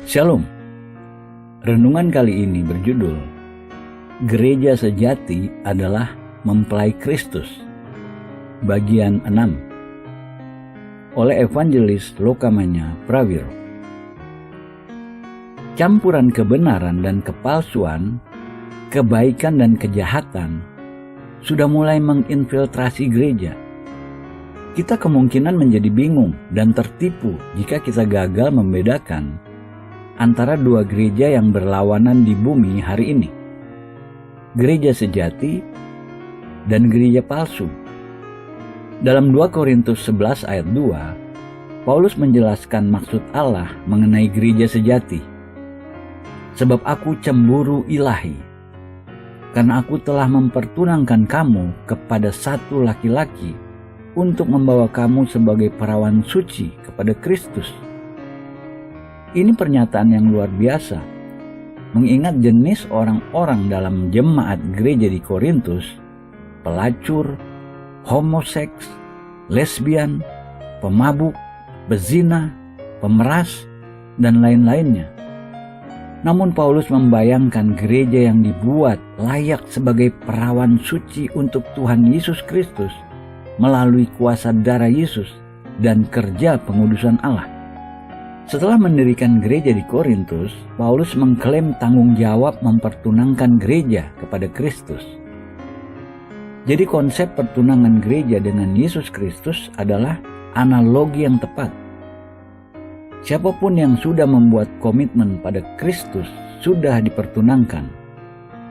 Shalom. Renungan kali ini berjudul Gereja Sejati adalah Mempelai Kristus, bagian 6, oleh Evangelis Lokamanya Prawiro. Campuran kebenaran dan kepalsuan, kebaikan dan kejahatan sudah mulai menginfiltrasi gereja. Kita kemungkinan menjadi bingung dan tertipu jika kita gagal membedakan antara dua gereja yang berlawanan di bumi hari ini, gereja sejati dan gereja palsu. Dalam 2 Korintus 11 ayat 2, Paulus menjelaskan maksud Allah mengenai gereja sejati. Sebab aku cemburu ilahi, karena aku telah mempertunangkan kamu kepada satu laki-laki untuk membawa kamu sebagai perawan suci kepada Kristus. Ini pernyataan yang luar biasa, mengingat jenis orang-orang dalam jemaat gereja di Korintus: pelacur, homoseks, lesbian, pemabuk, pezina, pemeras, dan lain-lainnya. Namun Paulus membayangkan gereja yang dibuat layak sebagai perawan suci untuk Tuhan Yesus Kristus melalui kuasa darah Yesus dan kerja pengudusan Allah. Setelah mendirikan gereja di Korintus, Paulus mengklaim tanggung jawab mempertunangkan gereja kepada Kristus. Jadi konsep pertunangan gereja dengan Yesus Kristus adalah analogi yang tepat. Siapapun yang sudah membuat komitmen pada Kristus sudah dipertunangkan,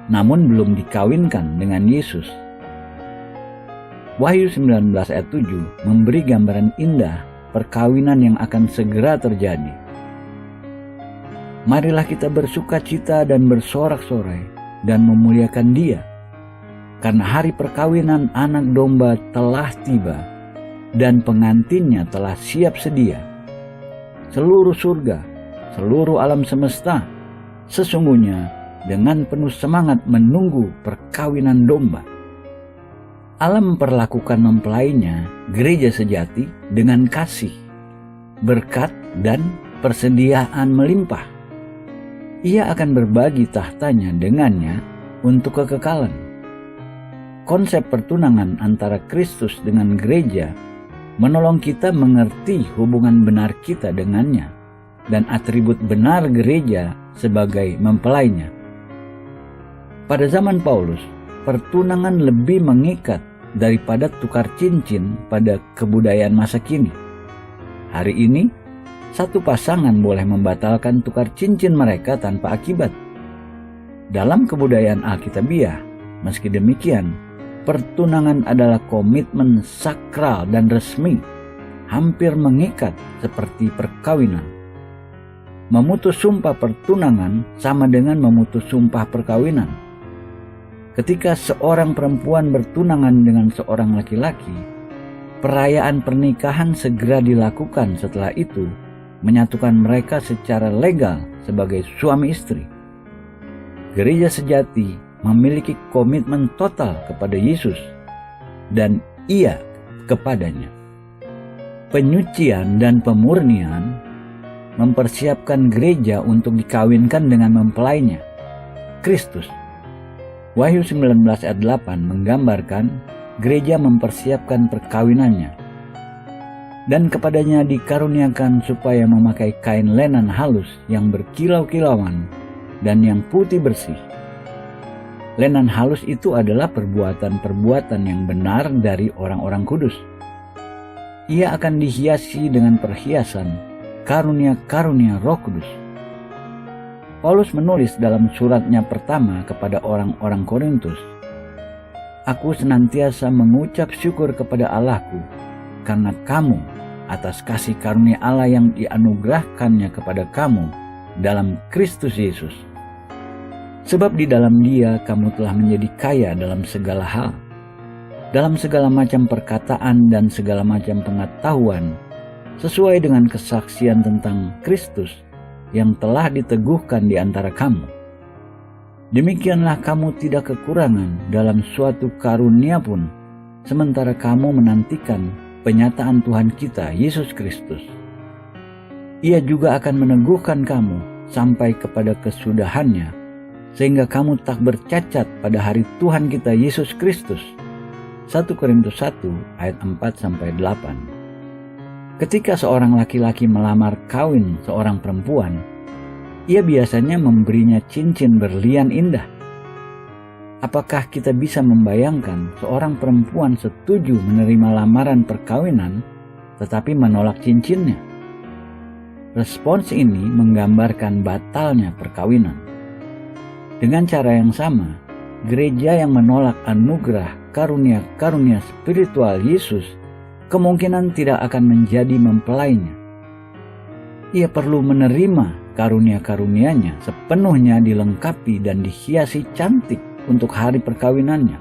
namun belum dikawinkan dengan Yesus. Wahyu 19 ayat 7 memberi gambaran indah perkawinan yang akan segera terjadi. Marilah kita bersuka cita dan bersorak-sorai dan memuliakan Dia, karena hari perkawinan anak domba telah tiba dan pengantinnya telah siap sedia. Seluruh surga, seluruh alam semesta sesungguhnya dengan penuh semangat menunggu perkawinan domba. Allah memperlakukan mempelainya, gereja sejati, dengan kasih, berkat, dan persediaan melimpah. Ia akan berbagi tahtanya dengannya untuk kekekalan. Konsep pertunangan antara Kristus dengan gereja menolong kita mengerti hubungan benar kita dengannya dan atribut benar gereja sebagai mempelainya. Pada zaman Paulus, pertunangan lebih mengikat daripada tukar cincin pada kebudayaan masa kini. Hari ini, satu pasangan boleh membatalkan tukar cincin mereka tanpa akibat. Dalam kebudayaan Alkitabiah, meski demikian, pertunangan adalah komitmen sakral dan resmi, hampir mengikat seperti perkawinan. Memutus sumpah pertunangan sama dengan memutus sumpah perkawinan. Ketika seorang perempuan bertunangan dengan seorang laki-laki, perayaan pernikahan segera dilakukan setelah itu, menyatukan mereka secara legal sebagai suami istri. Gereja sejati memiliki komitmen total kepada Yesus dan Ia kepadanya. Penyucian dan pemurnian mempersiapkan gereja untuk dikawinkan dengan mempelainya, Kristus. Wahyu 19 ayat 8 menggambarkan gereja mempersiapkan perkawinannya. Dan kepadanya dikaruniakan supaya memakai kain lenan halus yang berkilau-kilauan dan yang putih bersih. Lenan halus itu adalah perbuatan-perbuatan yang benar dari orang-orang kudus. Ia akan dihiasi dengan perhiasan karunia-karunia Roh Kudus. Paulus menulis dalam suratnya pertama kepada orang-orang Korintus, "Aku senantiasa mengucap syukur kepada Allahku karena kamu atas kasih karunia Allah yang dianugerahkannya kepada kamu dalam Kristus Yesus. Sebab di dalam Dia kamu telah menjadi kaya dalam segala hal, dalam segala macam perkataan dan segala macam pengetahuan, sesuai dengan kesaksian tentang Kristus yang telah diteguhkan di antara kamu. Demikianlah kamu tidak kekurangan dalam suatu karunia pun, sementara kamu menantikan penyataan Tuhan kita Yesus Kristus. Ia juga akan meneguhkan kamu sampai kepada kesudahannya, sehingga kamu tak bercacat pada hari Tuhan kita Yesus Kristus. 1 Korintus 1 ayat 4-8. Ketika seorang laki-laki melamar kawin seorang perempuan, ia biasanya memberinya cincin berlian indah. Apakah kita bisa membayangkan seorang perempuan setuju menerima lamaran perkawinan tetapi menolak cincinnya? Respons ini menggambarkan batalnya perkawinan. Dengan cara yang sama, gereja yang menolak anugerah karunia-karunia spiritual Yesus kemungkinan tidak akan menjadi mempelainya. Ia perlu menerima karunia-karunianya sepenuhnya dilengkapi dan dihiasi cantik untuk hari perkawinannya.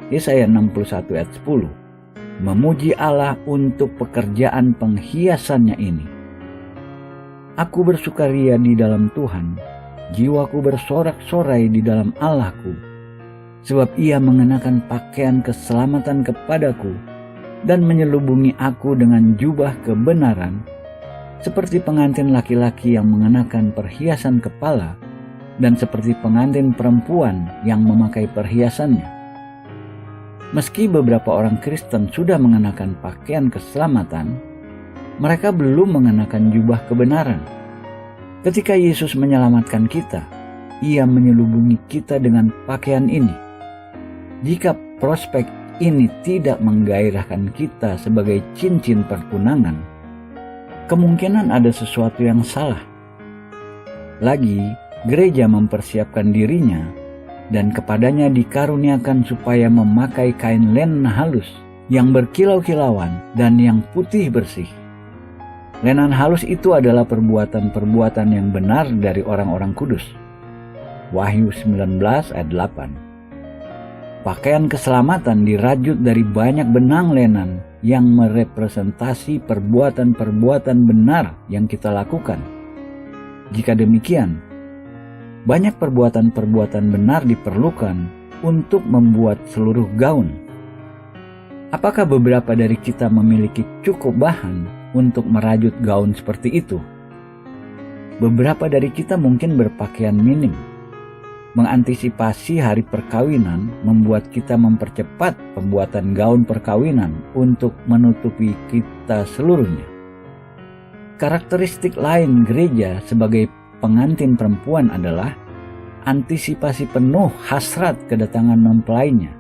Yesaya 61 ayat 10. Memuji Allah untuk pekerjaan penghiasannya ini. Aku bersukaria di dalam Tuhan, jiwaku bersorak-sorai di dalam Allahku, sebab ia mengenakan pakaian keselamatan kepadaku dan menyelubungi aku dengan jubah kebenaran, seperti pengantin laki-laki yang mengenakan perhiasan kepala dan seperti pengantin perempuan yang memakai perhiasannya. Meski beberapa orang Kristen sudah mengenakan pakaian keselamatan, mereka belum mengenakan jubah kebenaran. Ketika Yesus menyelamatkan kita, Ia menyelubungi kita dengan pakaian ini. Jika prospek ini tidak menggairahkan kita sebagai cincin pertunangan, kemungkinan ada sesuatu yang salah. Lagi, gereja mempersiapkan dirinya dan kepadanya dikaruniakan supaya memakai kain len halus yang berkilau-kilauan dan yang putih bersih. Lenan halus itu adalah perbuatan-perbuatan yang benar dari orang-orang kudus. Wahyu 19 ayat 8. Pakaian keselamatan dirajut dari banyak benang lenan yang merepresentasi perbuatan-perbuatan benar yang kita lakukan. Jika demikian, banyak perbuatan-perbuatan benar diperlukan untuk membuat seluruh gaun. Apakah beberapa dari kita memiliki cukup bahan untuk merajut gaun seperti itu? Beberapa dari kita mungkin berpakaian minim. Mengantisipasi hari perkawinan membuat kita mempercepat pembuatan gaun perkawinan untuk menutupi kita seluruhnya. Karakteristik lain gereja sebagai pengantin perempuan adalah antisipasi penuh hasrat kedatangan mempelainya.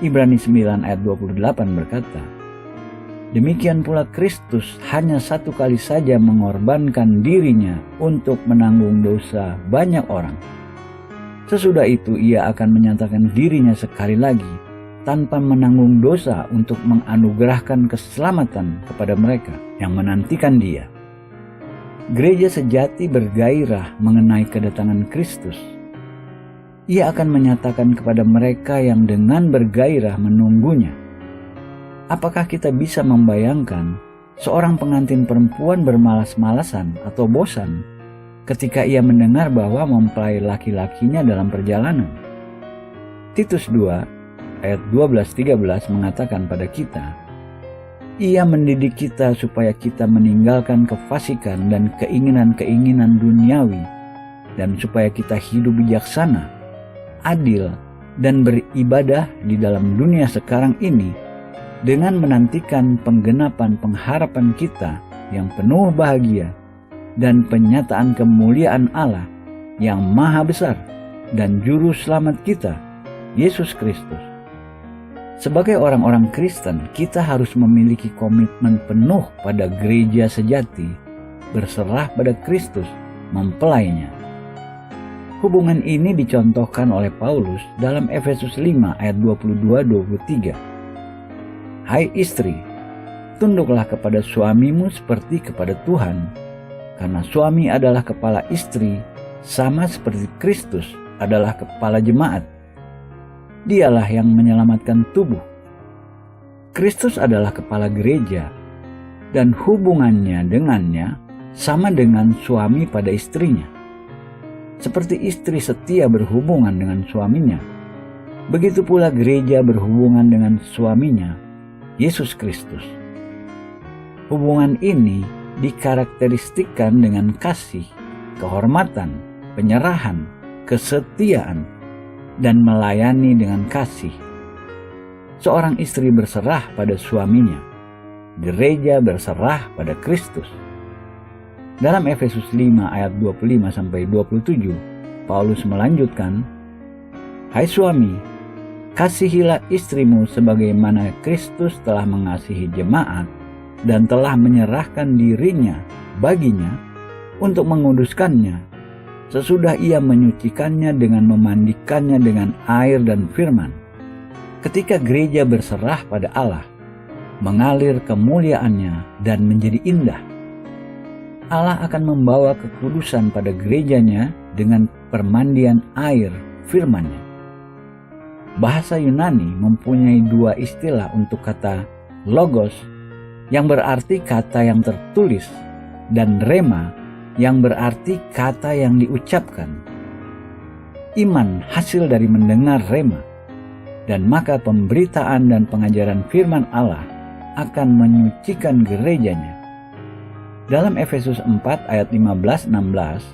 Ibrani 9 ayat 28 berkata, demikian pula Kristus hanya satu kali saja mengorbankan dirinya untuk menanggung dosa banyak orang. Sesudah itu ia akan menyatakan dirinya sekali lagi tanpa menanggung dosa untuk menganugerahkan keselamatan kepada mereka yang menantikan dia. Gereja sejati bergairah mengenai kedatangan Kristus. Ia akan menyatakan kepada mereka yang dengan bergairah menunggunya. Apakah kita bisa membayangkan seorang pengantin perempuan bermalas-malasan atau bosan ketika ia mendengar bahwa mempelai laki-lakinya dalam perjalanan? Titus 2 ayat 12-13 mengatakan pada kita, Ia mendidik kita supaya kita meninggalkan kefasikan dan keinginan-keinginan duniawi, dan supaya kita hidup bijaksana, adil, dan beribadah di dalam dunia sekarang ini dengan menantikan penggenapan pengharapan kita yang penuh bahagia dan penyataan kemuliaan Allah yang maha besar dan juru selamat kita, Yesus Kristus. Sebagai orang-orang Kristen, kita harus memiliki komitmen penuh pada gereja sejati, berserah pada Kristus, mempelainya. Hubungan ini dicontohkan oleh Paulus dalam Efesus 5 ayat 22-23. Hai istri, tunduklah kepada suamimu seperti kepada Tuhan, karena suami adalah kepala istri, sama seperti Kristus adalah kepala jemaat. Dialah yang menyelamatkan tubuh. Kristus adalah kepala gereja, dan hubungannya dengannya sama dengan suami pada istrinya. Seperti istri setia berhubungan dengan suaminya, begitu pula gereja berhubungan dengan suaminya, Yesus Kristus. Hubungan ini dikarakteristikkan dengan kasih kehormatan, penyerahan, kesetiaan, dan melayani dengan kasih. Seorang istri berserah pada suaminya. Gereja berserah pada Kristus. Dalam Efesus 5 ayat 25-27, Paulus melanjutkan, "Hai suami, kasihilah istrimu sebagaimana Kristus telah mengasihi jemaat dan telah menyerahkan dirinya baginya untuk menguduskannya, sesudah ia menyucikannya dengan memandikannya dengan air dan firman." Ketika gereja berserah pada Allah, mengalir kemuliaannya dan menjadi indah. Allah akan membawa kekudusan pada gerejanya dengan permandian air firman-Nya. Bahasa Yunani mempunyai dua istilah untuk kata logos yang berarti kata yang tertulis dan rema yang berarti kata yang diucapkan. Iman hasil dari mendengar rema, dan maka pemberitaan dan pengajaran firman Allah akan menyucikan gerejanya. Dalam Efesus 4 ayat 15-16,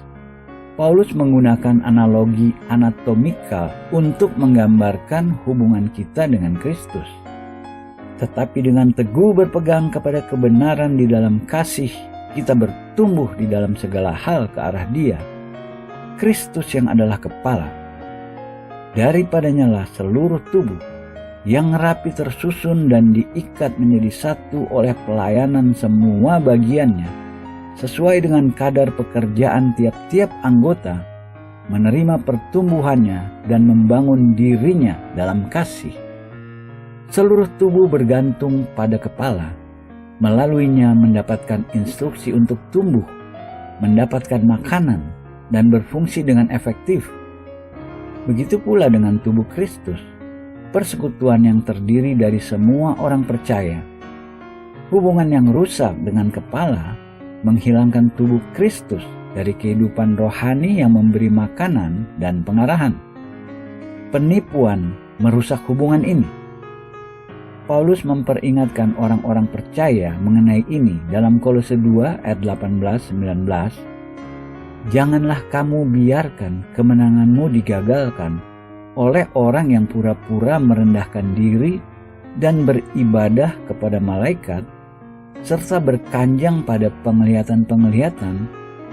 Paulus menggunakan analogi anatomikal untuk menggambarkan hubungan kita dengan Kristus. Tetapi dengan teguh berpegang kepada kebenaran di dalam kasih, kita bertumbuh di dalam segala hal ke arah Dia, Kristus yang adalah kepala. Daripadanya lah seluruh tubuh yang rapi tersusun dan diikat menjadi satu oleh pelayanan semua bagiannya, sesuai dengan kadar pekerjaan tiap-tiap anggota, menerima pertumbuhannya dan membangun dirinya dalam kasih. Seluruh tubuh bergantung pada kepala, melaluinya mendapatkan instruksi untuk tumbuh, mendapatkan makanan, dan berfungsi dengan efektif. Begitu pula dengan tubuh Kristus, persekutuan yang terdiri dari semua orang percaya. Hubungan yang rusak dengan kepala menghilangkan tubuh Kristus dari kehidupan rohani yang memberi makanan dan pengarahan. Penipuan merusak hubungan ini. Paulus memperingatkan orang-orang percaya mengenai ini dalam Kolose 2 ayat 18-19. "Janganlah kamu biarkan kemenanganmu digagalkan oleh orang yang pura-pura merendahkan diri dan beribadah kepada malaikat, serta berkanjang pada penglihatan-penglihatan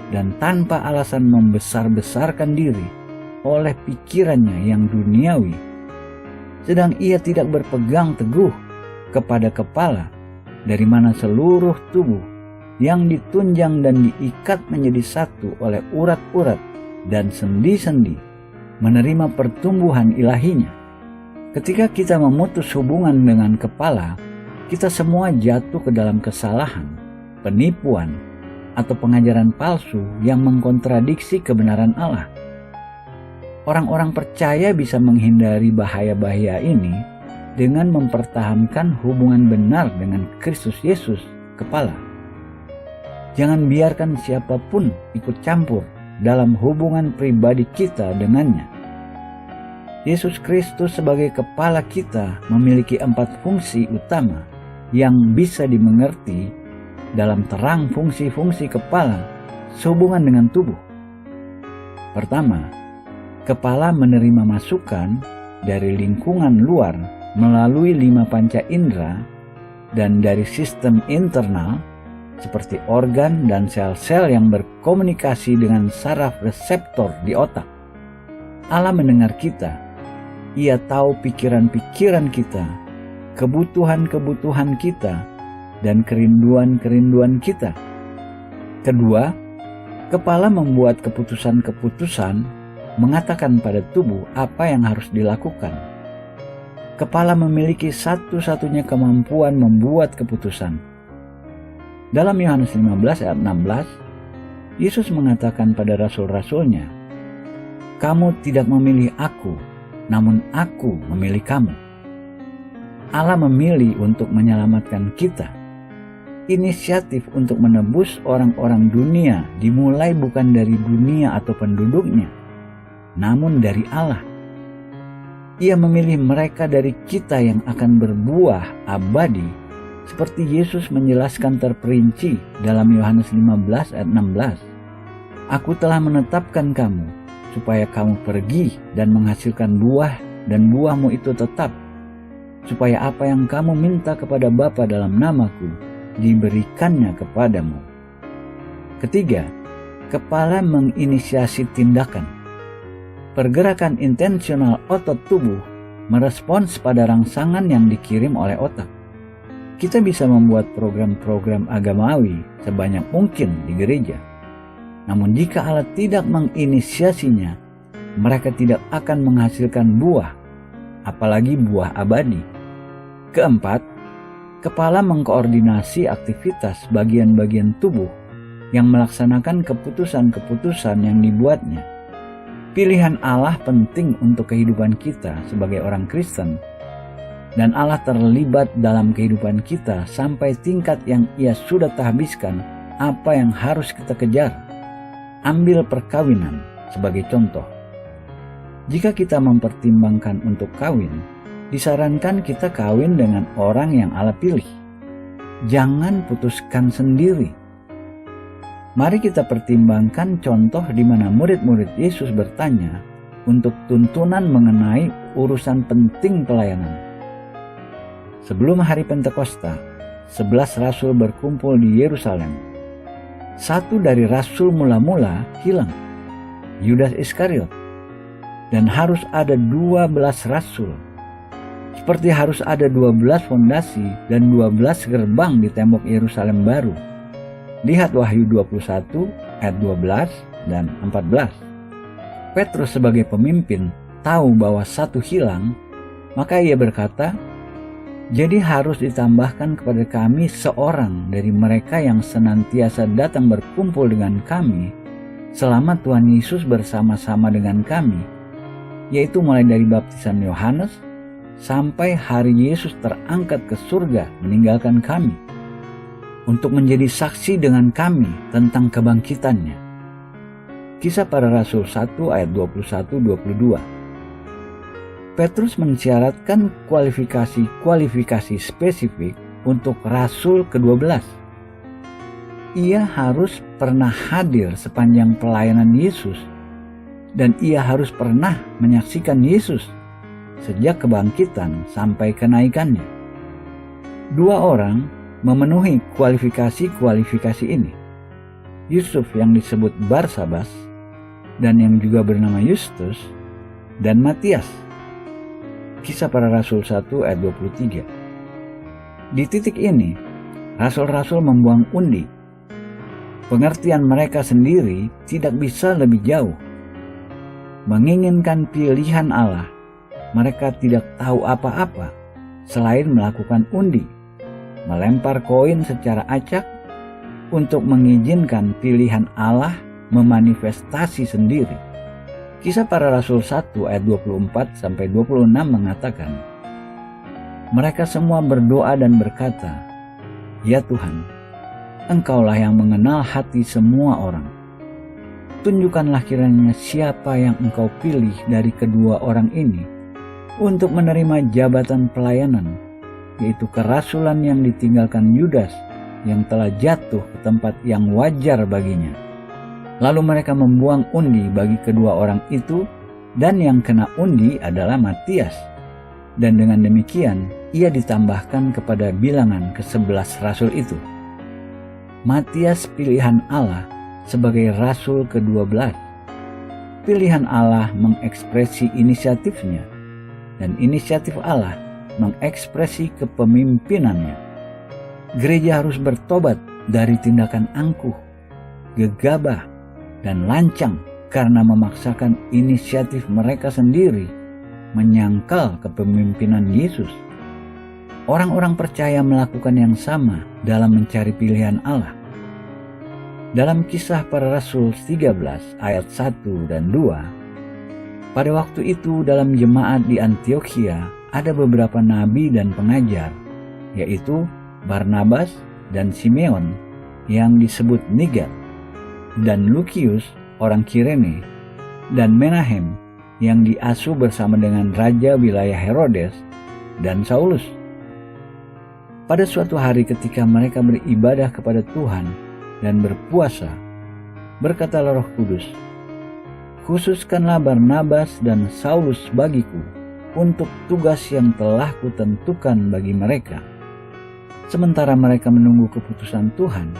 dan tanpa alasan membesar-besarkan diri oleh pikirannya yang duniawi, sedang ia tidak berpegang teguh kepada kepala, dari mana seluruh tubuh yang ditunjang dan diikat menjadi satu oleh urat-urat dan sendi-sendi menerima pertumbuhan ilahinya." Ketika kita memutus hubungan dengan kepala, kita semua jatuh ke dalam kesalahan, penipuan, atau pengajaran palsu yang mengkontradiksi kebenaran Allah. Orang-orang percaya bisa menghindari bahaya-bahaya ini dengan mempertahankan hubungan benar dengan Kristus Yesus, kepala. Jangan biarkan siapapun ikut campur dalam hubungan pribadi kita dengannya. Yesus Kristus sebagai kepala kita memiliki 4 fungsi utama yang bisa dimengerti dalam terang fungsi-fungsi kepala sehubungan dengan tubuh. Pertama, kepala menerima masukan dari lingkungan luar melalui 5 panca indera dan dari sistem internal seperti organ dan sel-sel yang berkomunikasi dengan saraf reseptor di otak. Allah mendengar kita. Ia tahu pikiran-pikiran kita, kebutuhan-kebutuhan kita, dan kerinduan-kerinduan kita. Kedua, kepala membuat keputusan-keputusan, mengatakan pada tubuh apa yang harus dilakukan. Kepala memiliki satu-satunya kemampuan membuat keputusan. Dalam Yohanes 15 ayat 16, Yesus mengatakan pada rasul-rasulnya, "Kamu tidak memilih aku, namun aku memilih kamu." Allah memilih untuk menyelamatkan kita. Inisiatif untuk menebus orang-orang dunia dimulai bukan dari dunia atau penduduknya, namun dari Allah. Ia memilih mereka dari kita yang akan berbuah abadi, seperti Yesus menjelaskan terperinci dalam Yohanes 15 ayat 16. Aku telah menetapkan kamu, supaya kamu pergi dan menghasilkan buah, dan buahmu itu tetap, supaya apa yang kamu minta kepada Bapa dalam namaku, diberikannya kepadamu. Ketiga, kepala menginisiasi tindakan. Pergerakan intensional otot tubuh merespons pada rangsangan yang dikirim oleh otak. Kita bisa membuat program-program agamawi sebanyak mungkin di gereja. Namun jika Allah tidak menginisiasinya, mereka tidak akan menghasilkan buah, apalagi buah abadi. Keempat, kepala mengkoordinasi aktivitas bagian-bagian tubuh yang melaksanakan keputusan-keputusan yang dibuatnya. Pilihan Allah penting untuk kehidupan kita sebagai orang Kristen, dan Allah terlibat dalam kehidupan kita sampai tingkat yang Ia sudah tahbiskan apa yang harus kita kejar. Ambil perkawinan sebagai contoh. Jika kita mempertimbangkan untuk kawin, disarankan kita kawin dengan orang yang Allah pilih. Jangan putuskan sendiri. Mari kita pertimbangkan contoh di mana murid-murid Yesus bertanya untuk tuntunan mengenai urusan penting pelayanan. Sebelum hari Pentakosta, 11 rasul berkumpul di Yerusalem. Satu dari rasul mula-mula hilang, Yudas Iskariot, dan harus ada 12 rasul. Seperti harus ada 12 fondasi dan 12 gerbang di tembok Yerusalem baru. Lihat Wahyu 21 ayat 12 dan 14. Petrus sebagai pemimpin tahu bahwa satu hilang, maka ia berkata, "Jadi harus ditambahkan kepada kami seorang dari mereka yang senantiasa datang berkumpul dengan kami selama Tuhan Yesus bersama-sama dengan kami, yaitu mulai dari baptisan Yohanes sampai hari Yesus terangkat ke surga meninggalkan kami, untuk menjadi saksi dengan kami tentang kebangkitannya." Kisah Para Rasul 1 ayat 21-22. Petrus mensyaratkan kualifikasi spesifik untuk rasul ke-12. Ia harus pernah hadir sepanjang pelayanan Yesus, dan ia harus pernah menyaksikan Yesus sejak kebangkitan sampai kenaikannya. Dua orang memenuhi kualifikasi ini. Yusuf yang disebut Barsabas dan yang juga bernama Justus, dan Matias. Kisah Para Rasul 1 ayat 23. Di titik ini, rasul-rasul membuang undi. Pengertian mereka sendiri tidak bisa lebih jauh. Menginginkan pilihan Allah, mereka tidak tahu apa-apa selain melakukan undi, melempar koin secara acak untuk mengizinkan pilihan Allah memanifestasi sendiri. Kisah Para Rasul 1 ayat 24-26 mengatakan, mereka semua berdoa dan berkata, "Ya Tuhan, Engkaulah yang mengenal hati semua orang. Tunjukkanlah kiranya siapa yang Engkau pilih dari kedua orang ini untuk menerima jabatan pelayanan, yaitu kerasulan yang ditinggalkan Yudas yang telah jatuh ke tempat yang wajar baginya." Lalu mereka membuang undi bagi kedua orang itu, dan yang kena undi adalah Matias. Dan dengan demikian, ia ditambahkan kepada bilangan ke-11 rasul itu. Matias pilihan Allah sebagai rasul ke-12. Pilihan Allah mengekspresi inisiatifnya, dan inisiatif Allah mengekspresi kepemimpinannya. Gereja harus bertobat dari tindakan angkuh, gegabah, dan lancang karena memaksakan inisiatif mereka sendiri menyangkal kepemimpinan Yesus. Orang-orang percaya melakukan yang sama dalam mencari pilihan Allah. Dalam Kisah Para Rasul 13 ayat 1 dan 2, pada waktu itu dalam jemaat di Antiokhia ada beberapa nabi dan pengajar, yaitu Barnabas dan Simeon yang disebut Niger, dan Lukius orang Kirene, dan Menahem yang diasuh bersama dengan raja wilayah Herodes, dan Saulus. Pada suatu hari ketika mereka beribadah kepada Tuhan dan berpuasa, berkatalah Roh Kudus, "Khususkanlah Barnabas dan Saulus bagiku untuk tugas yang telah kutentukan bagi mereka." Sementara mereka menunggu keputusan Tuhan,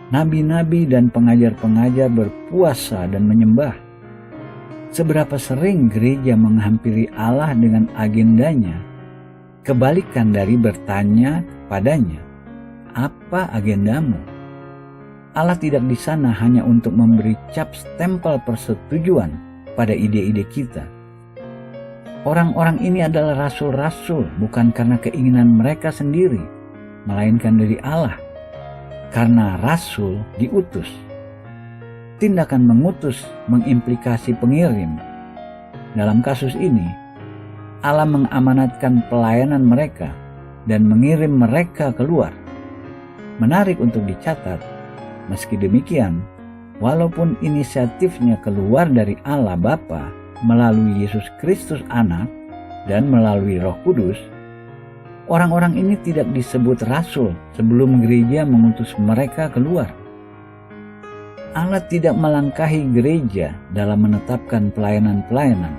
nabi-nabi dan pengajar-pengajar berpuasa dan menyembah. Seberapa sering gereja menghampiri Allah dengan agendanya, kebalikan dari bertanya kepadanya, "Apa agendamu?" Allah tidak di sana hanya untuk memberi cap stempel persetujuan pada ide-ide kita. Orang-orang ini adalah rasul-rasul bukan karena keinginan mereka sendiri, melainkan dari Allah. Karena rasul diutus. Tindakan mengutus mengimplikasi pengirim. Dalam kasus ini, Allah mengamanatkan pelayanan mereka dan mengirim mereka keluar. Menarik untuk dicatat, meski demikian, walaupun inisiatifnya keluar dari Allah Bapa melalui Yesus Kristus Anak dan melalui Roh Kudus, orang-orang ini tidak disebut rasul sebelum gereja mengutus mereka keluar. Allah tidak melangkahi gereja dalam menetapkan pelayanan-pelayanan.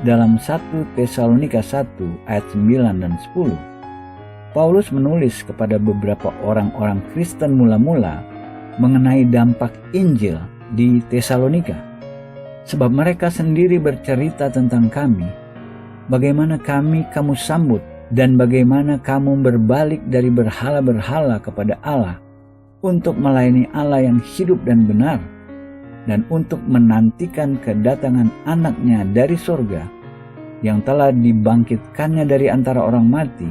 Dalam 1 Tesalonika 1 ayat 9 dan 10, Paulus menulis kepada beberapa orang-orang Kristen mula-mula mengenai dampak Injil di Tesalonika. Sebab mereka sendiri bercerita tentang kami, bagaimana kamu sambut dan bagaimana kamu berbalik dari berhala-berhala kepada Allah untuk melayani Allah yang hidup dan benar, dan untuk menantikan kedatangan anaknya dari sorga yang telah dibangkitkannya dari antara orang mati,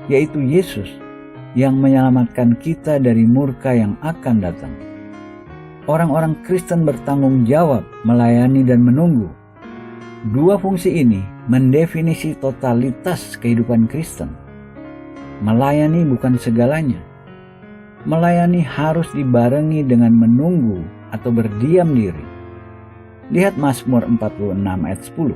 yaitu Yesus yang menyelamatkan kita dari murka yang akan datang. Orang-orang Kristen bertanggung jawab melayani dan menunggu. Dua fungsi ini mendefinisi totalitas kehidupan Kristen. Melayani bukan segalanya. Melayani harus dibarengi dengan menunggu atau berdiam diri. Lihat Mazmur 46 ayat 10.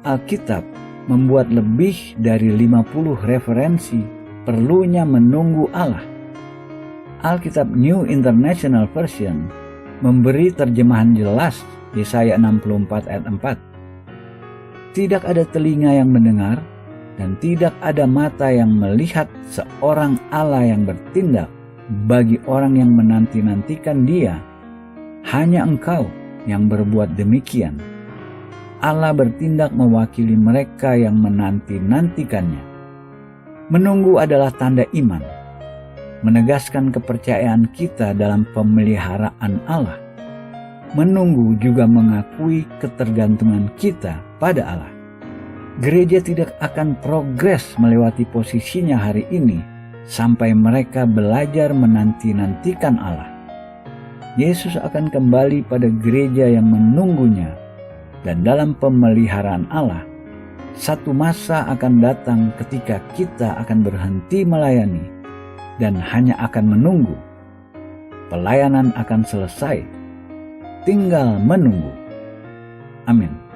Alkitab membuat lebih dari 50 referensi perlunya menunggu Allah. Alkitab New International Version memberi terjemahan jelas Yesaya 64 ayat 4. Tidak ada telinga yang mendengar dan tidak ada mata yang melihat seorang Allah yang bertindak bagi orang yang menanti-nantikan Dia. Hanya Engkau yang berbuat demikian. Allah bertindak mewakili mereka yang menanti-nantikannya. Menunggu adalah tanda iman, menegaskan kepercayaan kita dalam pemeliharaan Allah. Menunggu juga mengakui ketergantungan kita pada Allah. Gereja tidak akan progres melewati posisinya hari ini sampai mereka belajar menanti-nantikan Allah. Yesus akan kembali pada gereja yang menunggunya, dan dalam pemeliharaan Allah, satu masa akan datang ketika kita akan berhenti melayani dan hanya akan menunggu. Pelayanan akan selesai, tinggal menunggu. Amin.